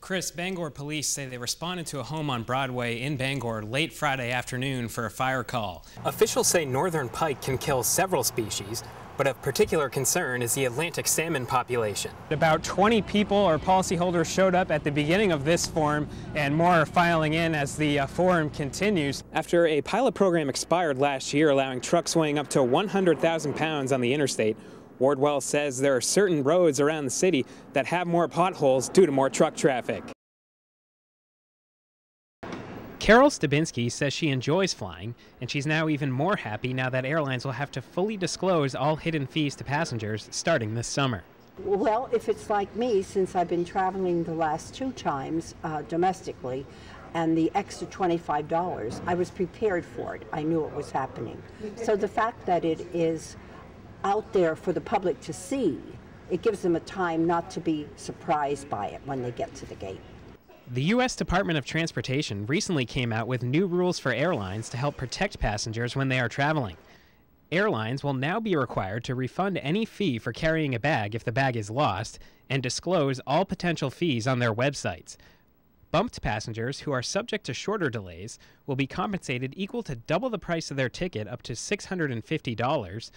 Chris, Bangor police say they responded to a home on Broadway in Bangor late Friday afternoon for a fire call. Officials say northern pike can kill several species, but of particular concern is the Atlantic salmon population. About 20 people or policyholders showed up at the beginning of this forum, and more are filing in as the forum continues. After a pilot program expired last year allowing trucks weighing up to 100,000 pounds on the interstate, Wardwell says there are certain roads around the city that have more potholes due to more truck traffic. Carol Stabinski says she enjoys flying, and she's now even more happy now that airlines will have to fully disclose all hidden fees to passengers starting this summer. Well, if it's like me, since I've been traveling the last 2 times domestically, and the extra $25, I was prepared for it. I knew it was happening. So the fact that it is out there for the public to see, it gives them a time not to be surprised by it when they get to the gate. The U.S. Department of Transportation recently came out with new rules for airlines to help protect passengers when they are traveling. Airlines will now be required to refund any fee for carrying a bag if the bag is lost and disclose all potential fees on their websites. Bumped passengers who are subject to shorter delays will be compensated equal to double the price of their ticket, up to $650,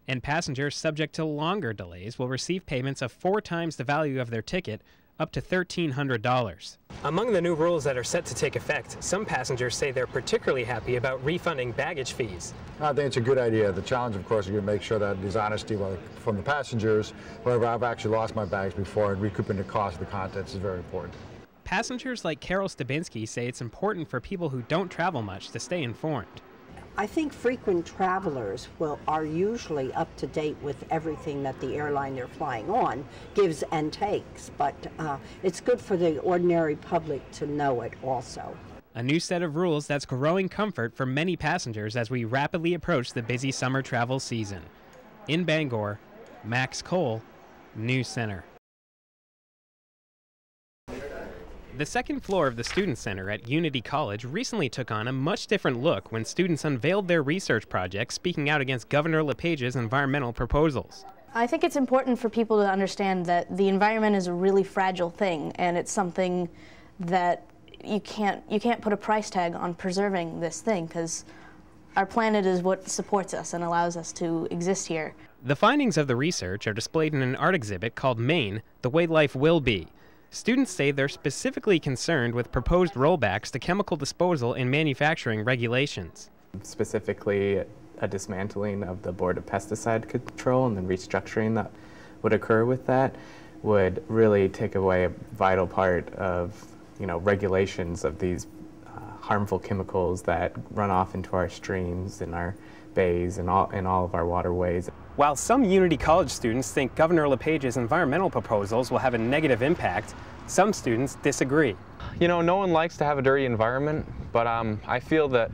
and passengers subject to longer delays will receive payments of 4 times the value of their ticket, up to $1,300. Among the new rules that are set to take effect, some passengers say they're particularly happy about refunding baggage fees. I think it's a good idea. The challenge, of course, is to make sure that there's honesty from the passengers. Whenever I've actually lost my bags before, and recouping the cost of the contents is very important. Passengers like Carol Stabinski say it's important for people who don't travel much to stay informed. I think frequent travelers are usually up to date with everything that the airline they're flying on gives and takes, but it's good for the ordinary public to know it also. A new set of rules that's growing comfort for many passengers as we rapidly approach the busy summer travel season. In Bangor, Max Cole, News Center. The second floor of the Student Center at Unity College recently took on a much different look when students unveiled their research projects speaking out against Governor LePage's environmental proposals. I think it's important for people to understand that the environment is a really fragile thing, and it's something that you can't put a price tag on preserving this thing, because our planet is what supports us and allows us to exist here. The findings of the research are displayed in an art exhibit called Maine, The Way Life Will Be. Students say they're specifically concerned with proposed rollbacks to chemical disposal and manufacturing regulations. Specifically, a dismantling of the Board of Pesticide Control and the restructuring that would occur with that would really take away a vital part of, regulations of these harmful chemicals that run off into our streams and our bays and all of our waterways. While some Unity College students think Governor LePage's environmental proposals will have a negative impact, some students disagree. No one likes to have a dirty environment, but I feel that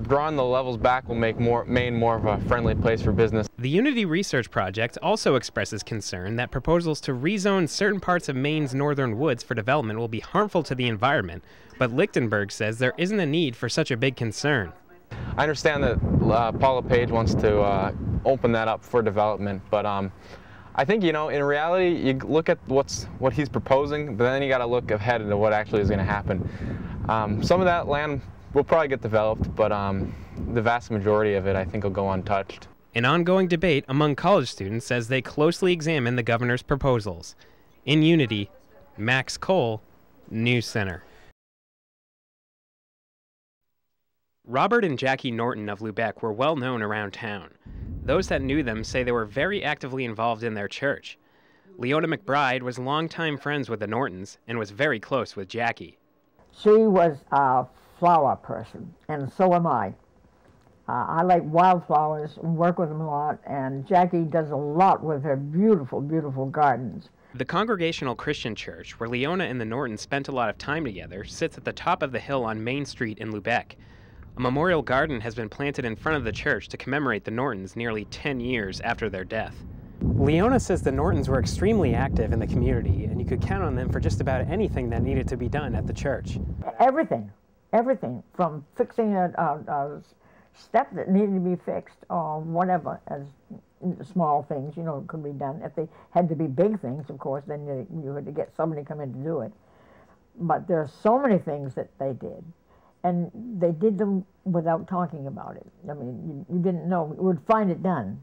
drawing the levels back will make Maine more of a friendly place for business. The Unity Research Project also expresses concern that proposals to rezone certain parts of Maine's northern woods for development will be harmful to the environment, but Lichtenberg says there isn't a need for such a big concern. I understand that Paul LePage wants to open that up for development, but I think, in reality, you look at what he's proposing, but then you got to look ahead into what actually is going to happen. Some of that land will probably get developed, but the vast majority of it, I think, will go untouched. An ongoing debate among college students as they closely examine the governor's proposals. In Unity, Max Cole, News Center. Robert and Jackie Norton of Lubec were well known around town. Those that knew them say they were very actively involved in their church. Leona McBride was longtime friends with the Nortons and was very close with Jackie. She was a flower person, and so am I. I like wildflowers and work with them a lot, and Jackie does a lot with her beautiful, beautiful gardens. The Congregational Christian Church, where Leona and the Nortons spent a lot of time together, sits at the top of the hill on Main Street in Lubec. A memorial garden has been planted in front of the church to commemorate the Nortons nearly 10 years after their death. Leona says the Nortons were extremely active in the community, and you could count on them for just about anything that needed to be done at the church. Everything, from fixing a step that needed to be fixed or whatever, as small things, you know, could be done. If they had to be big things, of course, then you had to get somebody to come in to do it. But there are so many things that they did, and they did them without talking about it. I mean, you didn't know. You would find it done.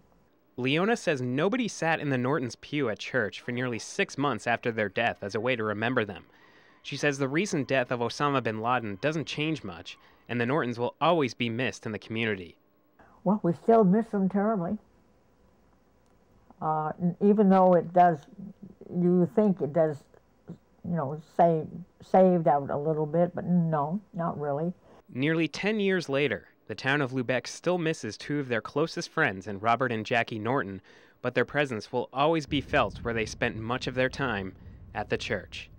Leona says nobody sat in the Nortons' pew at church for nearly 6 months after their death as a way to remember them. She says the recent death of Osama bin Laden doesn't change much, and the Nortons will always be missed in the community. Well, we still miss them terribly. Even though it does, you think it does, you know, saved out a little bit, but no, not really. Nearly 10 years later, the town of Lubec still misses two of their closest friends in Robert and Jackie Norton, but their presence will always be felt where they spent much of their time, at the church.